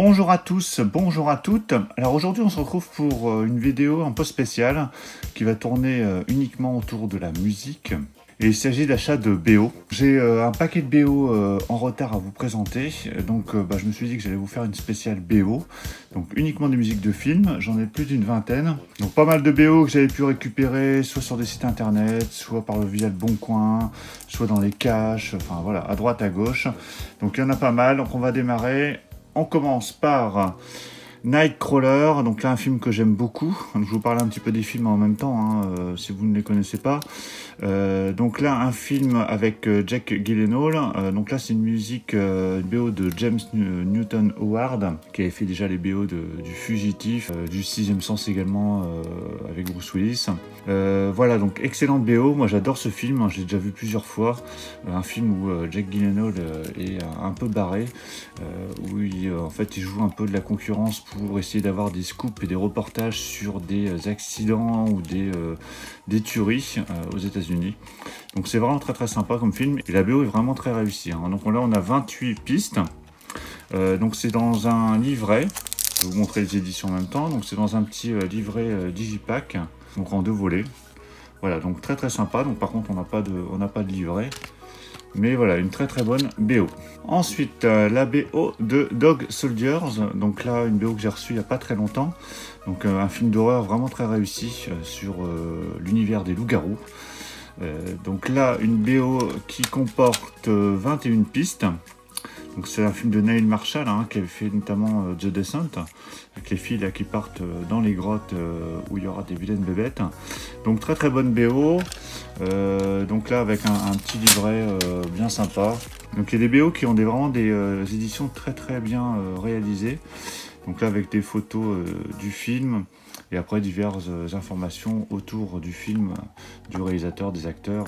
Bonjour à tous, bonjour à toutes. Alors aujourd'hui on se retrouve pour une vidéo un peu spéciale qui va tourner uniquement autour de la musique. Et il s'agit d'achat de BO. J'ai un paquet de BO en retard à vous présenter, donc je me suis dit que j'allais vous faire une spéciale BO, donc uniquement des musiques de films, j'en ai plus d'une vingtaine. Donc pas mal de BO que j'avais pu récupérer, soit sur des sites internet, soit via le Bon Coin, soit dans les caches, enfin voilà, à droite, à gauche. Donc il y en a pas mal, donc on va démarrer. On commence par Nightcrawler, donc là un film que j'aime beaucoup. Donc, je vous parle un petit peu des films en même temps, hein, si vous ne les connaissez pas. Donc là un film avec Jake Gyllenhaal. Donc là c'est une musique, une BO de James Newton Howard, qui avait fait déjà les BO du Fugitif, du Sixième Sens également avec Bruce Willis. Voilà, donc excellente BO, moi j'adore ce film, j'ai déjà vu plusieurs fois. Un film où Jake Gyllenhaal est un peu barré, où en fait il joue un peu de la concurrence pour essayer d'avoir des scoops et des reportages sur des accidents ou des tueries aux États-Unis. Donc c'est vraiment très sympa comme film et la BO est vraiment très réussie, hein. Donc là on a 28 pistes, donc c'est dans un livret, je vais vous montrer les éditions en même temps, donc c'est dans un petit livret digipack, donc en 2 volets. Voilà, donc très sympa. Donc par contre on n'a pas de livret. Mais voilà, une très bonne BO. Ensuite, la BO de Dog Soldiers. Donc là, une BO que j'ai reçue il n'y a pas très longtemps. Donc un film d'horreur vraiment très réussi sur l'univers des loups-garous. Donc là, une BO qui comporte 21 pistes. Donc c'est un film de Neil Marshall, hein, qui avait fait notamment The Descent, avec les filles là, qui partent dans les grottes où il y aura des vilaines bébêtes. Donc très bonne BO. Donc là avec un petit livret bien sympa. Donc il y a des BO qui ont vraiment des éditions très bien réalisées. Donc là avec des photos du film et après diverses informations autour du film, du réalisateur, des acteurs.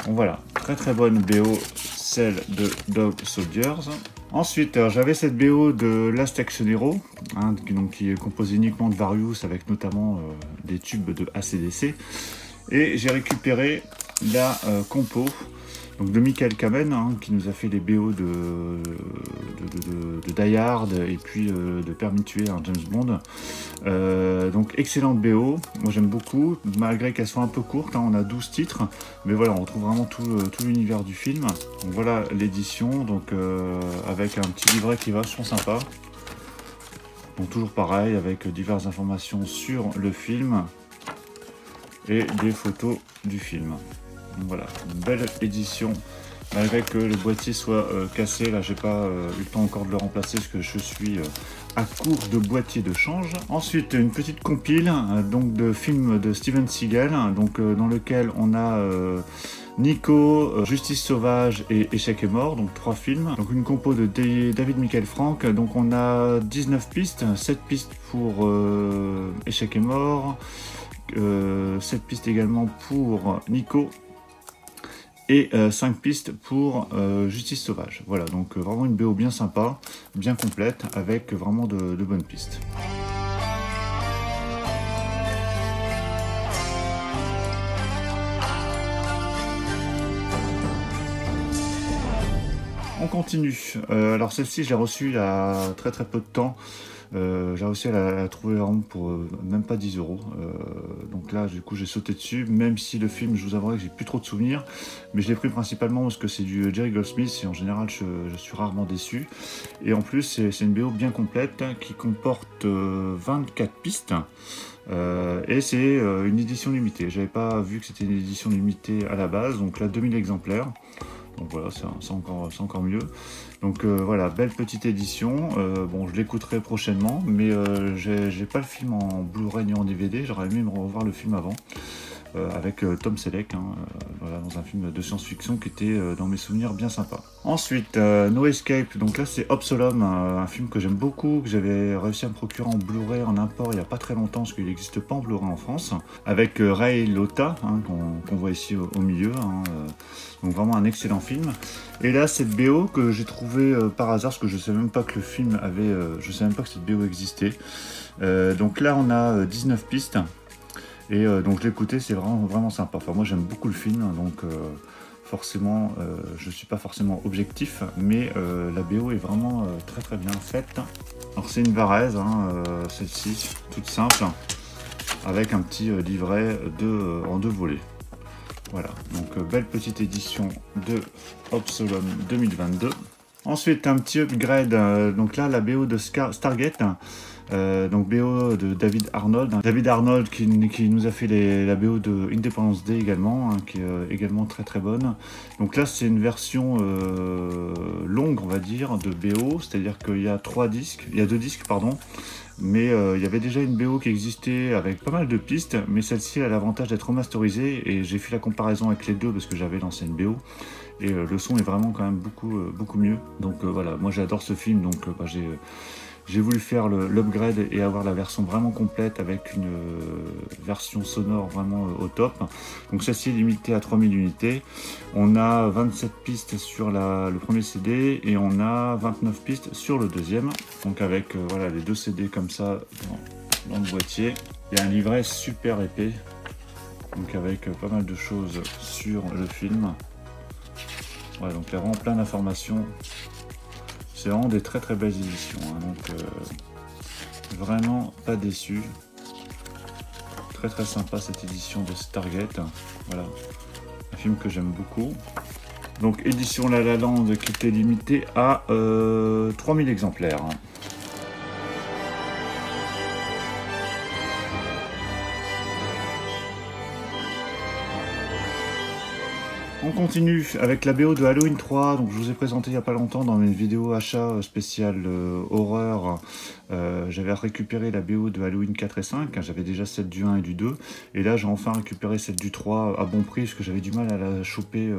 Donc voilà, très bonne BO, celle de Dog Soldiers. Ensuite, j'avais cette BO de Last Action Hero, hein, qui est composée uniquement de Various, avec notamment des tubes de AC/DC. Et j'ai récupéré la compo donc de Michael Kamen, hein, qui nous a fait les BO de Die Hard et puis de Permis de tuer, hein, James Bond. Donc excellente BO, moi j'aime beaucoup, malgré qu'elle soit un peu courte, hein, on a 12 titres, mais voilà, on retrouve vraiment tout l'univers du film. Donc voilà l'édition, donc avec un petit livret qui va, je trouve sympa. Donc toujours pareil, avec diverses informations sur le film et des photos du film. Donc voilà, une belle édition, malgré que le boîtier soit cassé. Là j'ai pas eu le temps encore de le remplacer parce que je suis à court de boîtier de change. Ensuite une petite compile donc de films de Steven Seagal, donc dans lequel on a Nico, Justice sauvage et Échec est mort, donc 3 films. Donc une compo de David Michael Frank, donc on a 19 pistes, 7 pistes pour Échec est mort, 7 pistes également pour Nico et 5 pistes pour Justice sauvage. Voilà, donc vraiment une BO bien sympa, bien complète, avec vraiment de bonnes pistes. On continue. Alors celle-ci, je l'ai reçue il y a très peu de temps. J'ai réussi à la trouver vraiment pour même pas 10 €. Donc là, du coup, j'ai sauté dessus, même si le film, je vous avouerai que j'ai plus trop de souvenirs. Mais je l'ai pris principalement parce que c'est du Jerry Goldsmith et en général, je suis rarement déçu. Et en plus, c'est une BO bien complète qui comporte 24 pistes. Et c'est une édition limitée. J'avais pas vu que c'était une édition limitée à la base, donc là 2000 exemplaires. Donc voilà, c'est encore mieux. Donc voilà, belle petite édition. Bon, je l'écouterai prochainement, mais j'ai pas le film en Blu-ray ni en DVD. J'aurais aimé me revoir le film avant, avec Tom Selleck, hein, voilà, dans un film de science-fiction qui était dans mes souvenirs bien sympa. Ensuite, No Escape, donc là c'est Absalom, un film que j'aime beaucoup, que j'avais réussi à me procurer en Blu-ray en import il n'y a pas très longtemps, parce qu'il n'existe pas en Blu-ray en France, avec Ray Liotta, hein, qu'on voit ici au milieu, hein, donc vraiment un excellent film. Et là cette BO que j'ai trouvé par hasard, parce que je ne savais même pas que le film avait, je ne savais même pas que cette BO existait. Donc là on a 19 pistes. Et donc je l'ai écouté, c'est vraiment sympa. Enfin moi j'aime beaucoup le film, donc forcément, je suis pas forcément objectif, mais la BO est vraiment très très bien faite. Alors c'est une Varese, hein, celle-ci, toute simple, avec un petit livret en 2 volets. Voilà, donc belle petite édition de Opsolum 2022. Ensuite, un petit upgrade, donc là, la BO de Stargate, donc BO de David Arnold. David Arnold qui nous a fait la BO de Independence Day également, hein, qui est également très très bonne. Donc là, c'est une version longue, on va dire, de BO, c'est-à-dire qu'il y a 2 disques, pardon. Mais il y avait déjà une BO qui existait avec pas mal de pistes, mais celle-ci a l'avantage d'être remasterisée, et j'ai fait la comparaison avec les deux parce que j'avais l'ancienne BO. Et le son est vraiment quand même beaucoup mieux. Donc voilà, moi j'adore ce film, donc j'ai voulu faire l'upgrade et avoir la version vraiment complète avec une version sonore vraiment au top. Donc celle-ci est limitée à 3000 unités. On a 27 pistes sur le premier CD et on a 29 pistes sur le deuxième. Donc avec voilà, les 2 CD comme ça dans le boîtier. Il y a un livret super épais, donc avec pas mal de choses sur le film. Ouais, donc il y a vraiment plein d'informations. C'est vraiment des très très belles éditions, hein, donc vraiment pas déçu. Très très sympa cette édition de Stargate. Voilà, un film que j'aime beaucoup. Donc édition La La Land qui était limitée à 3000 exemplaires. On continue avec la BO de Halloween 3, donc je vous ai présenté il n'y a pas longtemps dans mes vidéos achat spéciales horreur. J'avais récupéré la BO de Halloween 4 et 5, hein, j'avais déjà celle du 1 et du 2, et là j'ai enfin récupéré celle du 3 à bon prix, parce que j'avais du mal à la choper,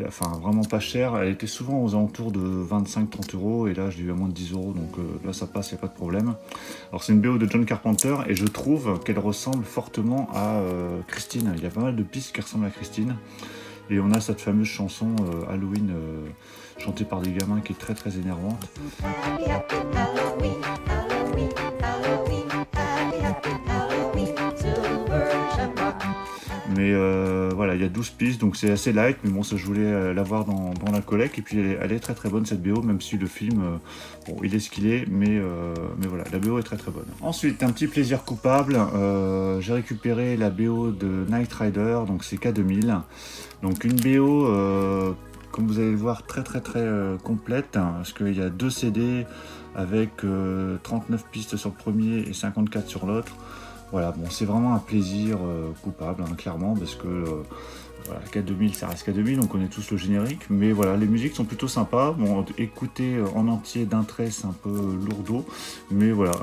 enfin vraiment pas cher. Elle était souvent aux alentours de 25-30 €, et là j'ai eu à moins de 10 €, donc là ça passe, il n'y a pas de problème. Alors c'est une BO de John Carpenter, et je trouve qu'elle ressemble fortement à Christine. Il y a pas mal de pistes qui ressemblent à Christine, et on a cette fameuse chanson Halloween chantée par des gamins qui est très très énervante. Mais voilà, il y a 12 pistes, donc c'est assez light, mais bon, ça je voulais l'avoir dans la collecte, et puis elle est très très bonne cette BO, même si le film, bon, il est ce qu'il est, mais voilà, la BO est très très bonne. Ensuite, un petit plaisir coupable, j'ai récupéré la BO de Knight Rider, donc c'est K2000, donc une BO, comme vous allez le voir, très très très complète, hein, parce qu'il y a 2 CD avec 39 pistes sur le premier et 54 sur l'autre. Voilà, bon, c'est vraiment un plaisir coupable, hein, clairement, parce que voilà, K2000, ça reste K2000, on connaît tous le générique, mais voilà, les musiques sont plutôt sympas. Bon, écouter en entier d'un trait, c'est un peu lourdeau, mais voilà,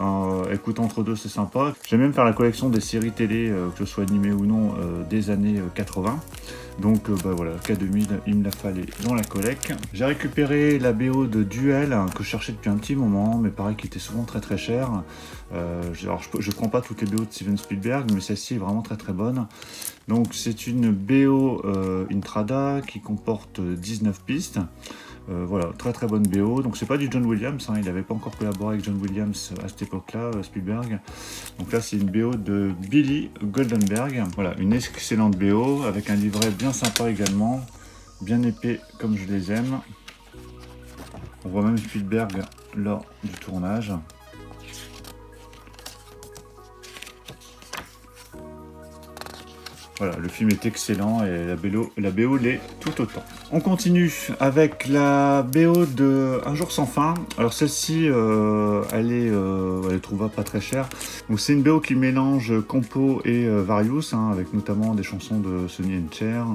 écouter entre deux, c'est sympa. J'aime même faire la collection des séries télé, que ce soit animées ou non, des années 80. Donc bah voilà, K2000, il me la fallait dans la collecte. J'ai récupéré la BO de Duel, hein, que je cherchais depuis un petit moment, mais pareil, qui était souvent très très cher. Alors je prends pas toutes les BO de Steven Spielberg, mais celle-ci est vraiment très très bonne. Donc c'est une BO Intrada qui comporte 19 pistes. Voilà, très très bonne BO. Donc c'est pas du John Williams, hein, il n'avait pas encore collaboré avec John Williams à cette époque-là, Spielberg. Donc là c'est une BO de Billy Goldenberg. Voilà, une excellente BO avec un livret bien sympa également, bien épais comme je les aime. On voit même Spielberg lors du tournage. Voilà, le film est excellent et la BO l'est tout autant. On continue avec la BO de Un jour sans fin. Alors celle-ci, elle est trouvable pas très chère. Donc c'est une BO qui mélange compo et various, hein, avec notamment des chansons de Sonny and Cher.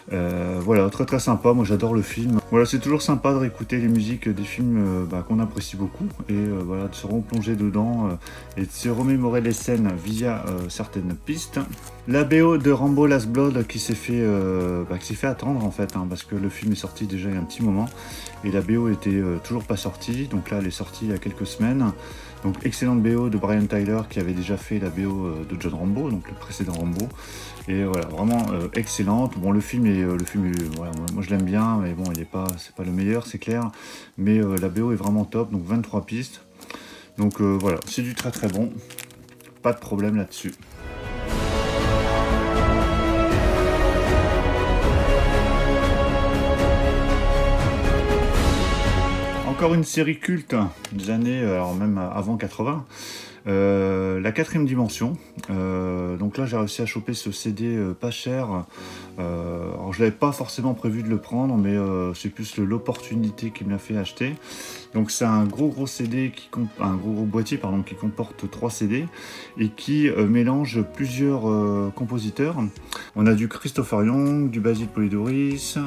Voilà, très très sympa, moi j'adore le film. Voilà, c'est toujours sympa de réécouter les musiques des films qu'on apprécie beaucoup, et voilà, de se replonger dedans et de se remémorer les scènes via certaines pistes. La BO de Rambo Last Blood qui s'est fait attendre en fait, hein, parce que le film est sorti déjà il y a un petit moment, et la BO était toujours pas sortie, donc là elle est sortie il y a quelques semaines. Donc excellente BO de Brian Tyler qui avait déjà fait la BO de John Rambo, donc le précédent Rambo. Et voilà, vraiment excellente. Bon, le film est voilà, moi je l'aime bien, mais bon, c'est pas le meilleur, c'est clair. Mais la BO est vraiment top, donc 23 pistes. Donc voilà, c'est du très très bon. Pas de problème là-dessus. encore une série culte des années, alors même avant 80. La quatrième dimension. Donc là j'ai réussi à choper ce CD pas cher. Alors je l'avais pas forcément prévu de le prendre, mais c'est plus l'opportunité qui me l'a fait acheter. Donc c'est un gros CD un gros boîtier pardon, qui comporte 3 CD et qui mélange plusieurs compositeurs. On a du Christopher Young, du Basil Polidoris,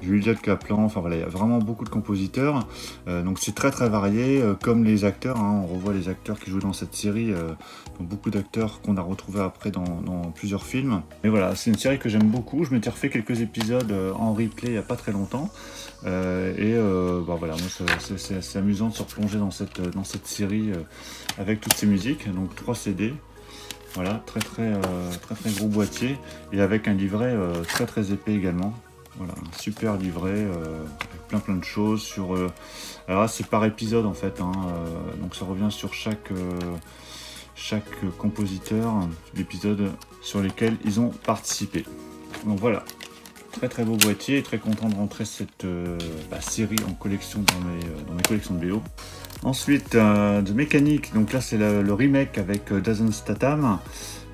du Elliott Kaplan, enfin voilà, il y a vraiment beaucoup de compositeurs. Donc c'est très varié, comme les acteurs, hein, on revoit les acteurs qui jouent dans cette série, donc beaucoup d'acteurs qu'on a retrouvés après dans plusieurs films. Et voilà, c'est une série que j'aime beaucoup, je m'étais refait quelques épisodes en replay il n'y a pas très longtemps. Voilà, moi c'est amusant de se replonger dans cette série avec toutes ces musiques, donc 3 CD. Voilà, très gros boîtier et avec un livret très épais également. Voilà, un super livret avec plein de choses sur. Alors là, c'est par épisode en fait, hein, donc ça revient sur chaque compositeur, l'épisode sur lesquels ils ont participé. Donc voilà, très beau boîtier, très content de rentrer cette série en collection dans mes collections de BO. Ensuite, The Mechanic, donc là c'est le remake avec Jason Statham,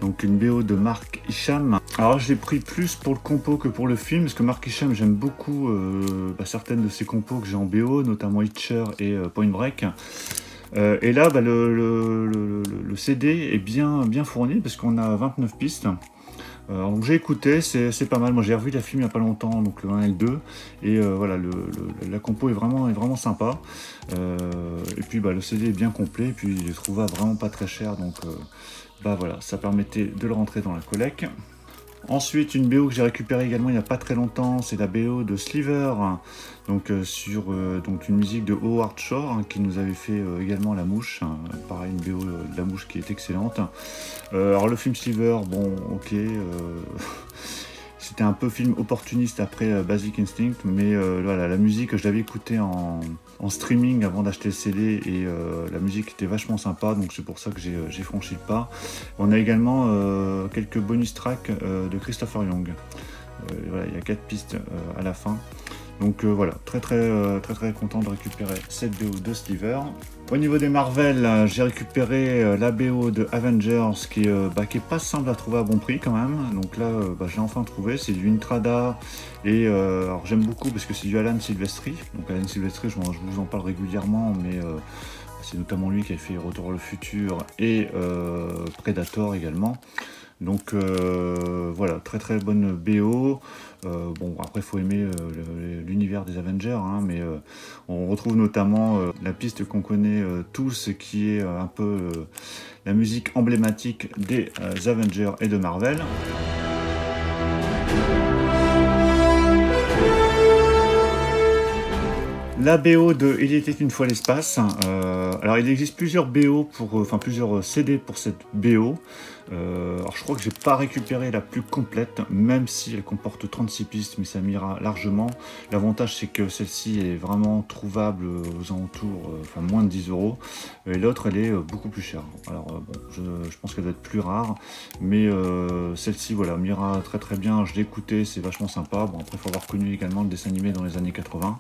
donc une BO de Mark Isham. Alors je l'ai pris plus pour le compo que pour le film, parce que Mark Isham, j'aime beaucoup certaines de ses compos que j'ai en BO, notamment Hitcher et Point Break. Et là, le CD est bien fourni, parce qu'on a 29 pistes. Donc j'ai écouté, c'est pas mal. Moi j'ai revu la film il n'y a pas longtemps, donc le 1 et le 2, et voilà, la compo est vraiment sympa. Et puis le CD est bien complet, et puis il est trouvable vraiment pas très cher, donc voilà, ça permettait de le rentrer dans la collecte. Ensuite, une BO que j'ai récupérée également il n'y a pas très longtemps, c'est la BO de Sliver, donc sur une musique de Howard Shore, hein, qui nous avait fait également La Mouche, hein, pareil, une BO de La Mouche qui est excellente. Alors le film Sliver, bon ok, c'était un peu film opportuniste après Basic Instinct, mais voilà, la musique, je l'avais écoutée en streaming avant d'acheter le CD, et la musique était vachement sympa, donc c'est pour ça que j'ai franchi le pas. On a également quelques bonus tracks de Christopher Young. Voilà, il y a 4 pistes à la fin. Donc voilà, très content de récupérer cette BO de Sliver. Au niveau des Marvel, j'ai récupéré la BO de Avengers qui est pas simple à trouver à bon prix quand même. Donc là, je l'ai enfin trouvé. C'est du Intrada et alors j'aime beaucoup parce que c'est du Alan Silvestri. Donc Alan Silvestri, je vous en parle régulièrement, mais c'est notamment lui qui a fait Retour vers le futur et Predator également. Donc voilà, très bonne BO. Bon, après il faut aimer l'univers des Avengers, hein, mais on retrouve notamment la piste qu'on connaît tous, qui est un peu la musique emblématique des Avengers et de Marvel. La BO de Il était une fois l'espace. Alors il existe plusieurs BO plusieurs CD pour cette BO. Alors je crois que j'ai pas récupéré la plus complète, même si elle comporte 36 pistes, mais ça m'ira largement. L'avantage c'est que celle-ci est vraiment trouvable aux alentours, moins de 10 €. Et l'autre elle est beaucoup plus chère. Alors je pense qu'elle doit être plus rare, mais celle-ci voilà, m'ira très bien. Je l'ai écoutée, c'est vachement sympa. Bon, après il faut avoir connu également le dessin animé dans les années 80.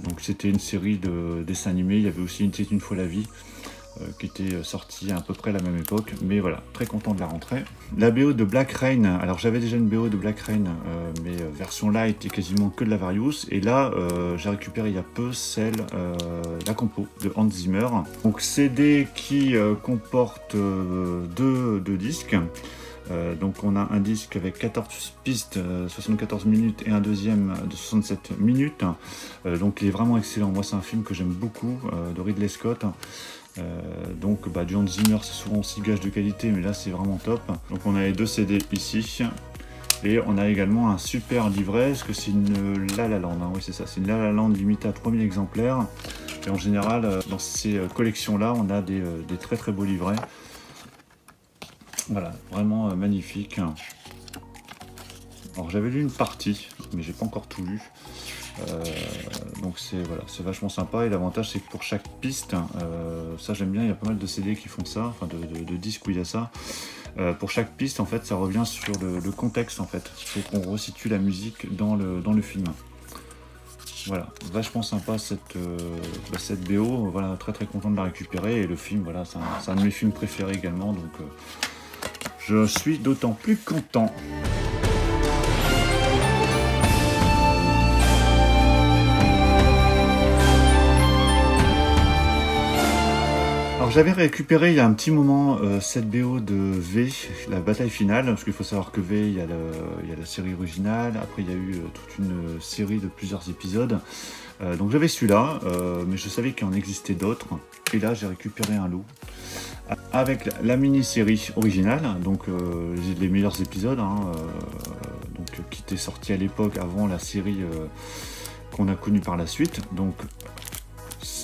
Donc c'était une série de dessins animés. Il y avait aussi une fois la vie qui était sortie à peu près à la même époque, mais voilà, très content de la rentrée. La BO de Black Rain, alors j'avais déjà une BO de Black Rain, mais version light et quasiment que de la Various, et là j'ai récupéré il y a peu la compo de Hans Zimmer. Donc CD qui comporte deux disques. Donc on a un disque avec 14 pistes, 74 minutes, et un deuxième de 67 minutes. Donc il est vraiment excellent. Moi c'est un film que j'aime beaucoup, de Ridley Scott. Du Hans Zimmer, c'est souvent aussi gage de qualité, mais là c'est vraiment top. Donc on a les 2 CD ici. Et on a également un super livret, parce que c'est une La La Land, hein, oui c'est ça, c'est une La La Land limitée à 3000 exemplaires. Et en général, dans ces collections-là, on a des très beaux livrets. Voilà, vraiment magnifique. Alors j'avais lu une partie, mais j'ai pas encore tout lu. Donc c'est vachement sympa, et l'avantage c'est que pour chaque piste, ça j'aime bien, il y a pas mal de CD qui font ça, enfin de disques où il y a ça. Pour chaque piste en fait ça revient sur le contexte en fait, il faut qu'on resitue la musique dans le film. Voilà, vachement sympa cette BO, voilà, très très content de la récupérer, et le film, voilà, c'est un de mes films préférés également, donc je suis d'autant plus content. Alors j'avais récupéré il y a un petit moment cette BO de V, la bataille finale, parce qu'il faut savoir que V, il y a la série originale, après il y a eu toute une série de plusieurs épisodes. Donc j'avais celui-là, mais je savais qu'il en existait d'autres, et là j'ai récupéré un lot avec la mini-série originale, donc les meilleurs épisodes, hein, donc, qui était sorti à l'époque avant la série qu'on a connue par la suite.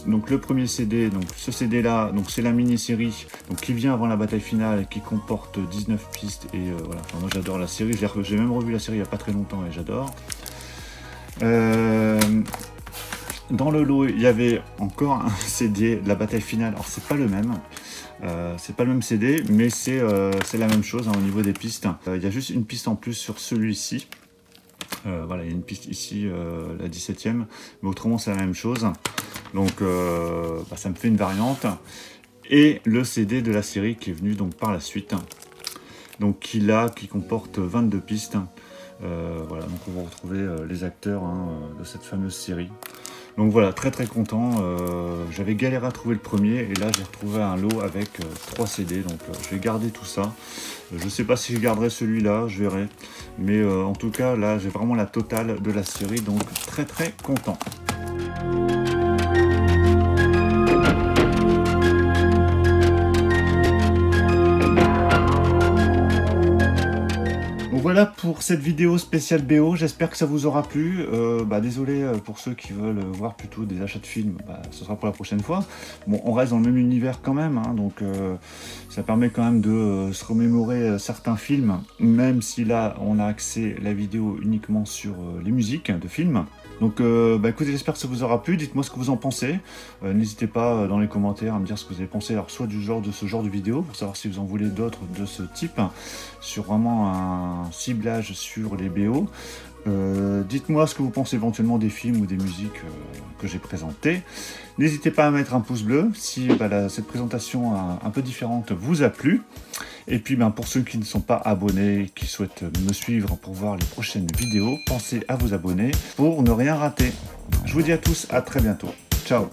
Donc le premier CD, donc ce CD là, donc c'est la mini-série qui vient avant la bataille finale, qui comporte 19 pistes, et voilà, enfin, moi j'adore la série, j'ai même revu la série il n'y a pas très longtemps et j'adore. Dans le lot, il y avait encore un CD de la bataille finale, alors c'est pas le même CD, mais c'est la même chose, hein, au niveau des pistes. Il y a juste une piste en plus sur celui-ci. Voilà, il y a une piste ici, la 17e, mais autrement c'est la même chose. Donc ça me fait une variante. Et le CD de la série qui est venu donc par la suite. Donc qui comporte 22 pistes. Voilà, donc on va retrouver les acteurs, hein, de cette fameuse série. Donc voilà, très très content. J'avais galéré à trouver le premier, et là j'ai retrouvé un lot avec 3 CD, donc je vais garder tout ça. Je sais pas si je garderai celui-là, je verrai. Mais en tout cas, là j'ai vraiment la totale de la série, donc très très content. Voilà pour cette vidéo spéciale BO, j'espère que ça vous aura plu. Désolé pour ceux qui veulent voir plutôt des achats de films, ce sera pour la prochaine fois. Bon, on reste dans le même univers quand même, hein, donc ça permet quand même de se remémorer certains films, même si là on a axé la vidéo uniquement sur les musiques de films. Donc écoutez, j'espère que ça vous aura plu, dites-moi ce que vous en pensez. N'hésitez pas dans les commentaires à me dire ce que vous avez pensé, alors soit de ce genre de vidéo, pour savoir si vous en voulez d'autres de ce type, sur vraiment un ciblage sur les BO. Dites-moi ce que vous pensez éventuellement des films ou des musiques que j'ai présentés. N'hésitez pas à mettre un pouce bleu si cette présentation un peu différente vous a plu. Et puis pour ceux qui ne sont pas abonnés, qui souhaitent me suivre pour voir les prochaines vidéos, pensez à vous abonner pour ne rien rater. Je vous dis à tous à très bientôt. Ciao.